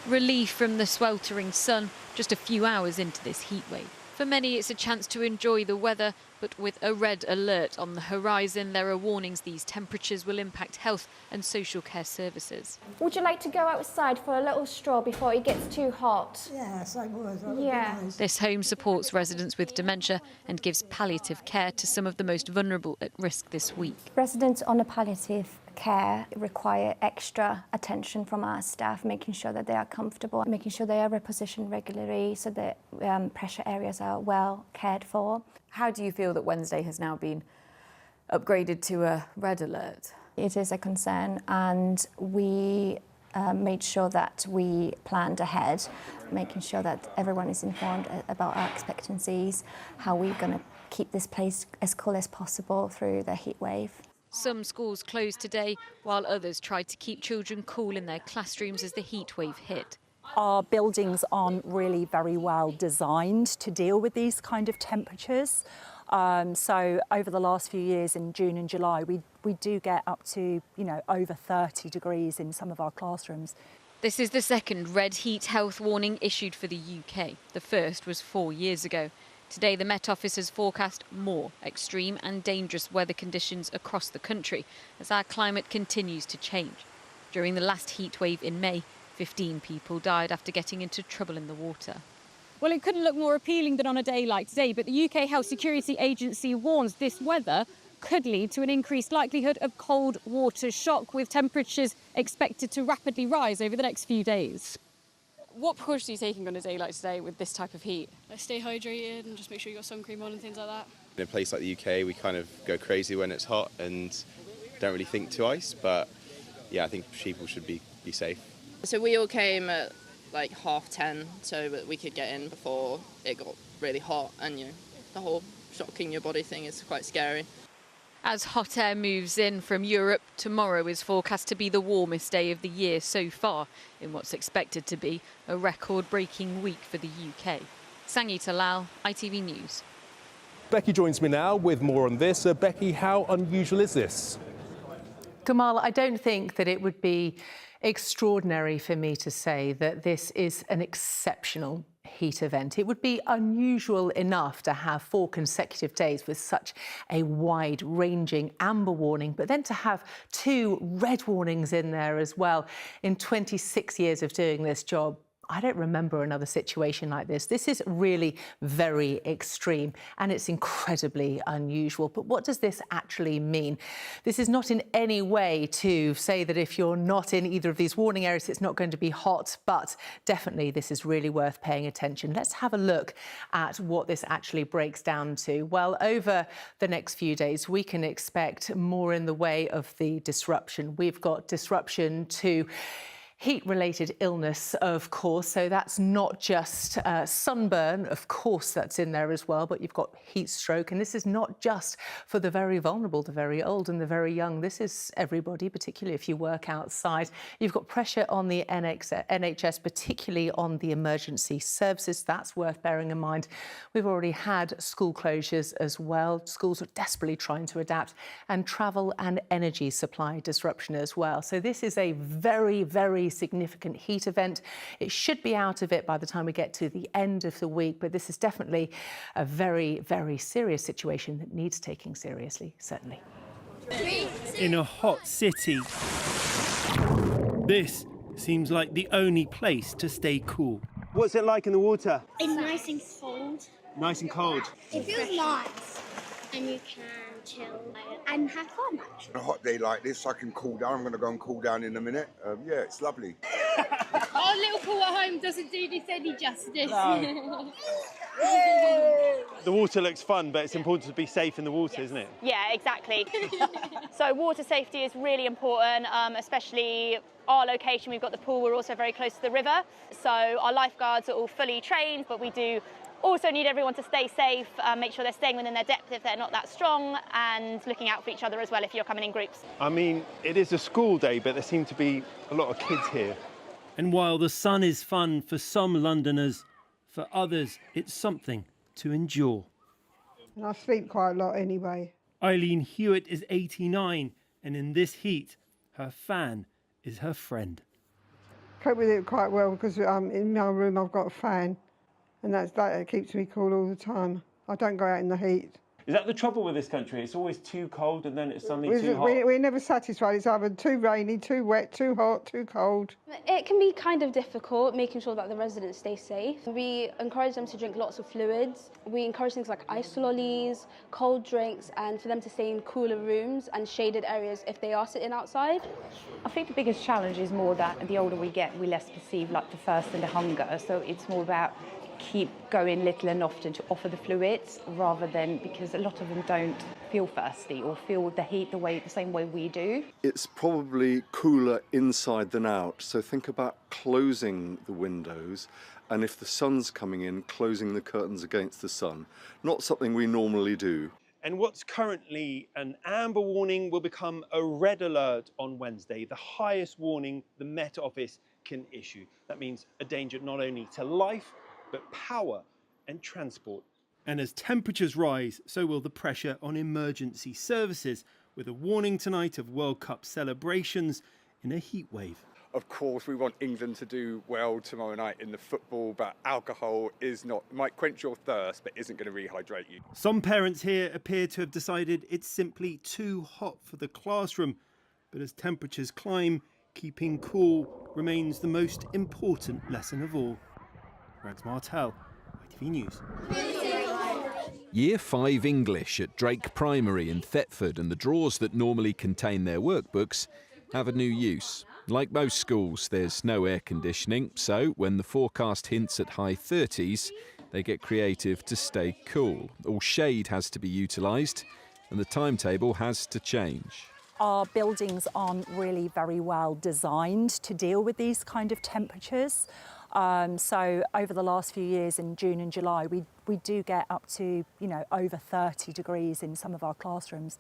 Relief from the sweltering sun just a few hours into this heat wave. For many, it's a chance to enjoy the weather, but with a red alert on the horizon, there are warnings these temperatures will impact health and social care services. Would you like to go outside for a little stroll before it gets too hot? Yes, I would. That would Yeah. be nice. This home supports residents with dementia and gives palliative care to some of the most vulnerable at risk this week. Residents on a palliative care require extra attention from our staff, making sure that they are comfortable, making sure they are repositioned regularly so that pressure areas are well cared for. How do you feel that Wednesday has now been upgraded to a red alert? It is a concern, and we made sure that we planned ahead, making sure that everyone is informed about our expectancies, how we're going to keep this place as cool as possible through the heat wave. Some schools closed today, while others tried to keep children cool in their classrooms as the heat wave hit. Our buildings aren't really very well designed to deal with these kind of temperatures. So over the last few years in June and July, we do get up to, over 30 degrees in some of our classrooms. This is the second red heat health warning issued for the UK. The first was 4 years ago. Today, the Met Office has forecast more extreme and dangerous weather conditions across the country as our climate continues to change. During the last heat wave in May, 15 people died after getting into trouble in the water. Well, it couldn't look more appealing than on a day like today, but the UK Health Security Agency warns this weather could lead to an increased likelihood of cold water shock, with temperatures expected to rapidly rise over the next few days. What precautions are you taking on a day like today with this type of heat? Stay hydrated and just make sure you got sun cream on and things like that. In a place like the UK, we kind of go crazy when it's hot and don't really think twice, but yeah, I think people should be safe. So we all came at like 10:30 so that we could get in before it got really hot, and the whole shocking your body thing is quite scary. As hot air moves in from Europe, tomorrow is forecast to be the warmest day of the year so far in what's expected to be a record-breaking week for the UK. Sangeeta Lal, ITV News. Becky joins me now with more on this. Becky, how unusual is this? Kamal, I don't think that it would be extraordinary for me to say that this is an exceptional heat event. It would be unusual enough to have 4 consecutive days with such a wide-ranging amber warning, but then to have 2 red warnings in there as well. In 26 years of doing this job, I don't remember another situation like this. This is really very extreme and it's incredibly unusual. But what does this actually mean? This is not in any way to say that if you're not in either of these warning areas, it's not going to be hot, but definitely this is really worth paying attention. Let's have a look at what this actually breaks down to. Well, over the next few days, we can expect more in the way of the disruption. We've got disruption to heat-related illness, of course, so that's not just sunburn, of course that's in there as well, but you've got heat stroke, and this is not just for the very vulnerable, the very old and the very young. This is everybody, particularly if you work outside. You've got pressure on the NHS, particularly on the emergency services. That's worth bearing in mind. We've already had school closures as well. Schools are desperately trying to adapt, and travel and energy supply disruption as well. So this is a very, very significant heat event. It should be out of it by the time we get to the end of the week, but this is definitely a very, very serious situation that needs taking seriously, certainly. In a hot city, this seems like the only place to stay cool. What's it like in the water? It's nice and cold. Nice and cold. It feels nice, and you can chill and have fun. On a hot day like this, I can cool down. I'm going to go and cool down in a minute. Yeah, it's lovely. Our little pool at home doesn't do this any justice. No. The water looks fun, but it's important to be safe in the water, isn't it? Yeah, exactly. So water safety is really important, especially our location. We've got the pool, we're also very close to the river. So our lifeguards are all fully trained, but we do also need everyone to stay safe, make sure they're staying within their depth if they're not that strong, and looking out for each other as well if you're coming in groups. I mean, it is a school day, but there seem to be a lot of kids here. And while the sun is fun for some Londoners, for others it's something to endure. And I sleep quite a lot anyway. Eileen Hewitt is 89, and in this heat, her fan is her friend. cope with it quite well because in my room I've got a fan, and that keeps me cool all the time. I don't go out in the heat. Is that the trouble with this country? It's always too cold and then it's suddenly too hot. We're never satisfied. It's either too rainy, too wet, too hot, too cold. It can be kind of difficult making sure that the residents stay safe. We encourage them to drink lots of fluids. We encourage things like ice lollies, cold drinks, and for them to stay in cooler rooms and shaded areas if they are sitting outside. I think the biggest challenge is more that the older we get, we less perceive like the thirst and the hunger. So it's more about keep going little and often to offer the fluids rather than, because a lot of them don't feel thirsty or feel the heat the same way we do. It's probably cooler inside than out, so think about closing the windows, and if the sun's coming in, closing the curtains against the sun. Not something we normally do. And what's currently an amber warning will become a red alert on Wednesday, the highest warning the Met Office can issue. That means a danger not only to life, but power and transport. And as temperatures rise, so will the pressure on emergency services, with a warning tonight of World Cup celebrations in a heat wave. Of course, we want England to do well tomorrow night in the football, but alcohol might quench your thirst, but isn't going to rehydrate you. Some parents here appear to have decided it's simply too hot for the classroom. But as temperatures climb, keeping cool remains the most important lesson of all. Rags Martel, ITV News. Year 5 English at Drake Primary in Thetford and the drawers that normally contain their workbooks have a new use. Like most schools, there's no air conditioning, so when the forecast hints at high 30s, they get creative to stay cool. All shade has to be utilised and the timetable has to change. Our buildings aren't really very well designed to deal with these kind of temperatures. So over the last few years in June and July, we do get up to, over 30 degrees in some of our classrooms,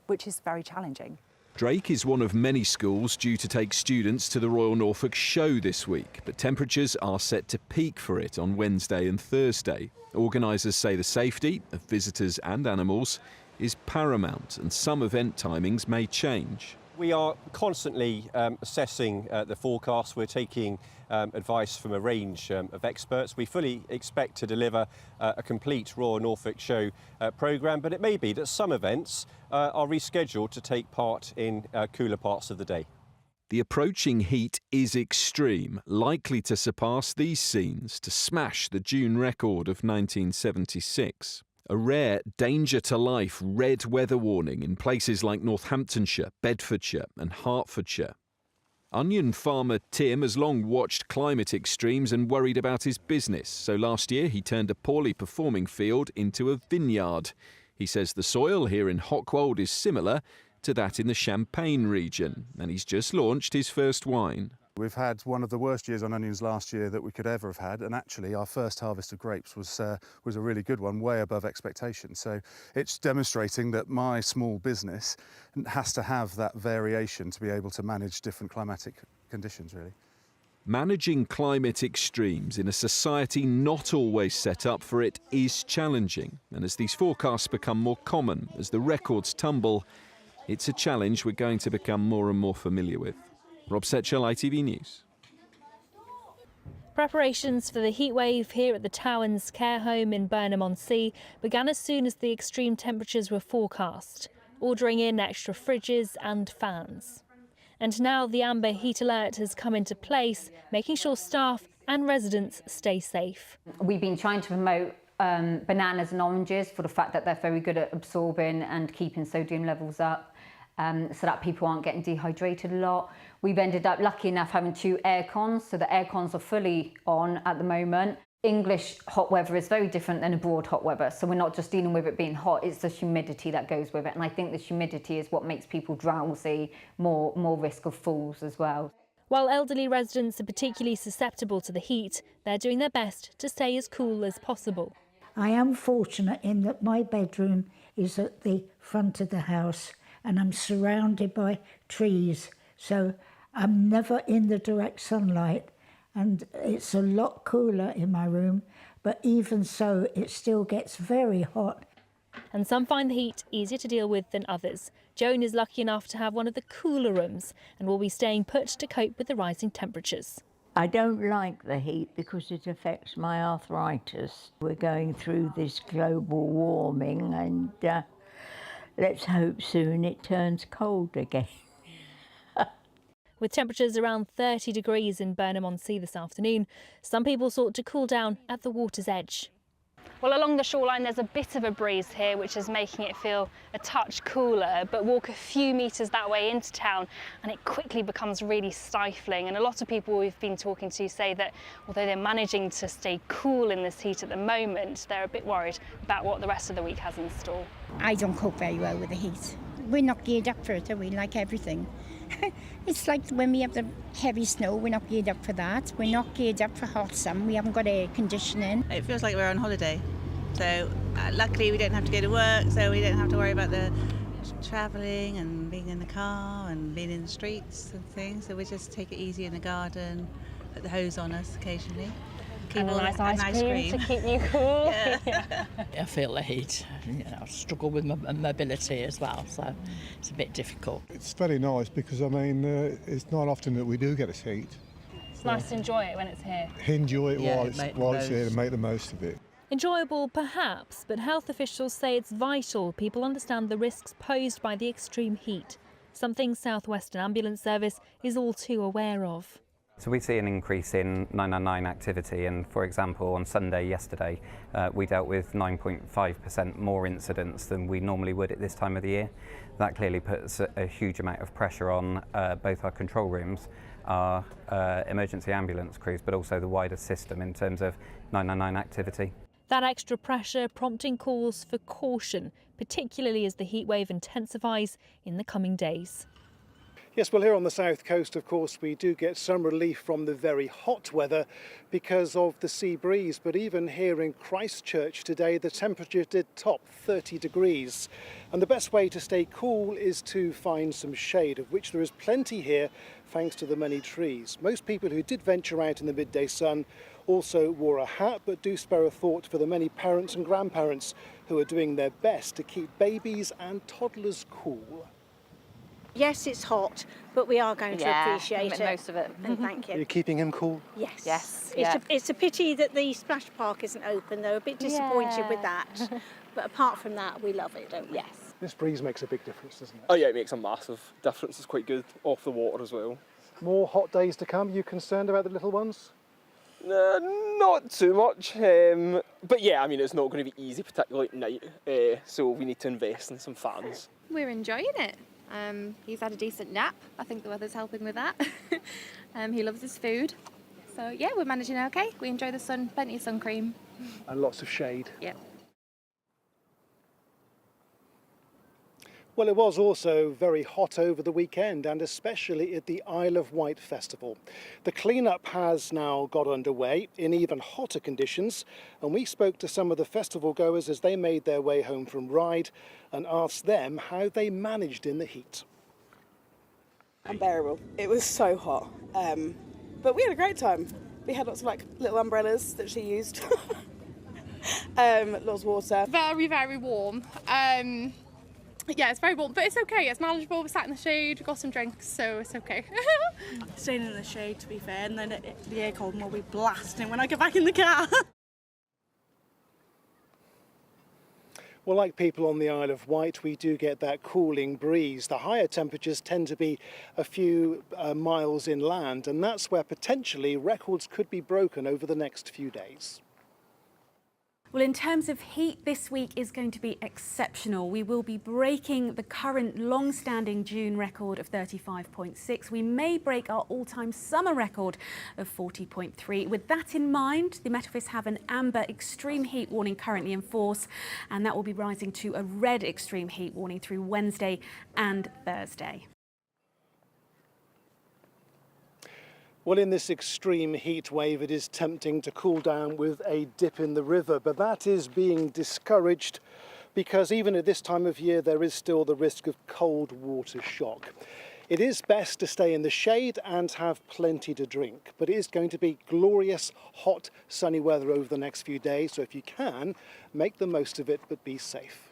which is very challenging. Drake is one of many schools due to take students to the Royal Norfolk Show this week, but temperatures are set to peak for it on Wednesday and Thursday. Organisers say the safety of visitors and animals is paramount and some event timings may change. We are constantly assessing the forecast. We're taking advice from a range of experts. We fully expect to deliver a complete Royal Norfolk Show programme, but it may be that some events are rescheduled to take part in cooler parts of the day. The approaching heat is extreme, likely to surpass these scenes to smash the June record of 1976. A rare danger to life red weather warning in places like Northamptonshire, Bedfordshire and Hertfordshire. Onion farmer Tim has long watched climate extremes and worried about his business, so last year he turned a poorly performing field into a vineyard. He says the soil here in Hockwold is similar to that in the Champagne region, and he's just launched his first wine. We've had one of the worst years on onions last year that we could ever have had, and actually our first harvest of grapes was a really good one, way above expectations. So it's demonstrating that my small business has to have that variation to be able to manage different climatic conditions, really. Managing climate extremes in a society not always set up for it is challenging, and as these forecasts become more common, as the records tumble, it's a challenge we're going to become more and more familiar with. Rob Setchell, ITV News. Preparations for the heatwave here at the Towens care home in Burnham-on-Sea began as soon as the extreme temperatures were forecast, ordering in extra fridges and fans. And now the amber heat alert has come into place, making sure staff and residents stay safe. We've been trying to promote bananas and oranges for the fact that they're very good at absorbing and keeping sodium levels up. So that people aren't getting dehydrated a lot. We've ended up, lucky enough, having 2 air cons, so the air cons are fully on at the moment. English hot weather is very different than abroad hot weather, so we're not just dealing with it being hot, it's the humidity that goes with it, and I think the humidity is what makes people drowsy, more risk of falls as well. While elderly residents are particularly susceptible to the heat, they're doing their best to stay as cool as possible. I am fortunate in that my bedroom is at the front of the house, and I'm surrounded by trees, so I'm never in the direct sunlight, and it's a lot cooler in my room, but even so it still gets very hot. And some find the heat easier to deal with than others. Joan is lucky enough to have one of the cooler rooms and will be staying put to cope with the rising temperatures. I don't like the heat because it affects my arthritis. We're going through this global warming and let's hope soon it turns cold again. With temperatures around 30 degrees in Burnham-on-Sea this afternoon, some people sought to cool down at the water's edge. Well, along the shoreline there's a bit of a breeze here, which is making it feel a touch cooler, but walk a few metres that way into town and it quickly becomes really stifling. And a lot of people we've been talking to say that although they're managing to stay cool in this heat at the moment, they're a bit worried about what the rest of the week has in store. I don't cope very well with the heat. We're not geared up for it, are we, like everything? It's like when we have the heavy snow, we're not geared up for that. We're not geared up for hot sun. We haven't got air conditioning. It feels like we're on holiday. So luckily we don't have to go to work, so we don't have to worry about the travelling and being in the car and being in the streets and things. So we just take it easy in the garden, put the hose on us occasionally. And a nice ice cream to keep you cool. Yeah. I feel the heat. I struggle with my mobility as well, so it's a bit difficult. It's very nice because, I mean, it's not often that we do get this heat. It's nice to enjoy it when it's here. Enjoy it while it's here and make the most of it. Enjoyable, perhaps, but health officials say it's vital people understand the risks posed by the extreme heat, something South Western Ambulance Service is all too aware of. So we see an increase in 999 activity, and for example on Sunday yesterday we dealt with 9.5% more incidents than we normally would at this time of the year. That clearly puts a huge amount of pressure on both our control rooms, our emergency ambulance crews, but also the wider system in terms of 999 activity. That extra pressure prompting calls for caution, particularly as the heatwave intensifies in the coming days. Yes, well, here on the south coast, of course, we do get some relief from the very hot weather because of the sea breeze. But even here in Christchurch today, the temperature did top 30 degrees. And the best way to stay cool is to find some shade, of which there is plenty here, thanks to the many trees. Most people who did venture out in the midday sun also wore a hat, but do spare a thought for the many parents and grandparents who are doing their best to keep babies and toddlers cool. Yes, it's hot, but we are going to appreciate it. Most of it. And thank you. Are you keeping him cool? Yes. Yes. It's a pity that the splash park isn't open. They're a bit disappointed with that. But apart from that, we love it, don't we? Yes. This breeze makes a big difference, doesn't it? Oh yeah, it makes a massive difference. It's quite good off the water as well. More hot days to come. Are you concerned about the little ones? Not too much, but yeah, I mean it's not going to be easy, particularly at night, so we need to invest in some fans. We're enjoying it. He's had a decent nap. I think the weather's helping with that. He loves his food. So yeah, we're managing okay. We enjoy the sun, plenty of sun cream. And lots of shade. Yeah. Well, it was also very hot over the weekend, and especially at the Isle of Wight Festival. The clean-up has now got underway in even hotter conditions, and we spoke to some of the festival goers as they made their way home from Ryde and asked them how they managed in the heat. Unbearable. It was so hot, but we had a great time. We had lots of little umbrellas that she used, lots of water. Very, very warm. Yeah, it's very warm, but it's okay. It's manageable. We sat in the shade, we got some drinks, so it's okay. Staying in the shade, to be fair, and then the air cold will be blasting when I get back in the car. Well, like people on the Isle of Wight, we do get that cooling breeze. The higher temperatures tend to be a few miles inland, and that's where potentially records could be broken over the next few days. Well, in terms of heat, this week is going to be exceptional. We will be breaking the current long-standing June record of 35.6. We may break our all-time summer record of 40.3. With that in mind, the Met Office have an amber extreme heat warning currently in force, and that will be rising to a red extreme heat warning through Wednesday and Thursday. Well, in this extreme heat wave, it is tempting to cool down with a dip in the river, but that is being discouraged because even at this time of year, there is still the risk of cold water shock. It is best to stay in the shade and have plenty to drink, but it is going to be glorious, hot, sunny weather over the next few days, so if you can, make the most of it, but be safe.